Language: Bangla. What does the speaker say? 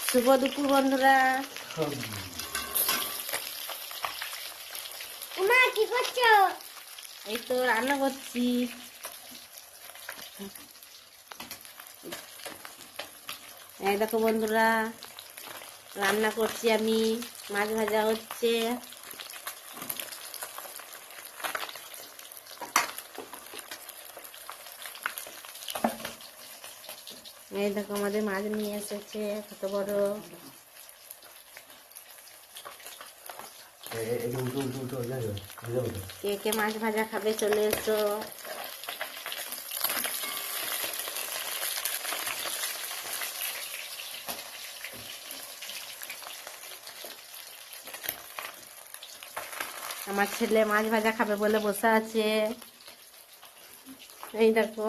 শুভ দুপুর বন্ধুরা। মা কি করছো? এই তো রান্না করছি। এই দেখো বন্ধুরা, রান্না করছি আমি। মাছ ভাজা হচ্ছে। এই দেখো আমাদের মাছ নিয়ে এসেছে কত বড়। কে কে মাছ ভাজা খাবে চলে এসো। আমার ছেলে মাছ ভাজা খাবে বলে বসে আছে। এই দেখো।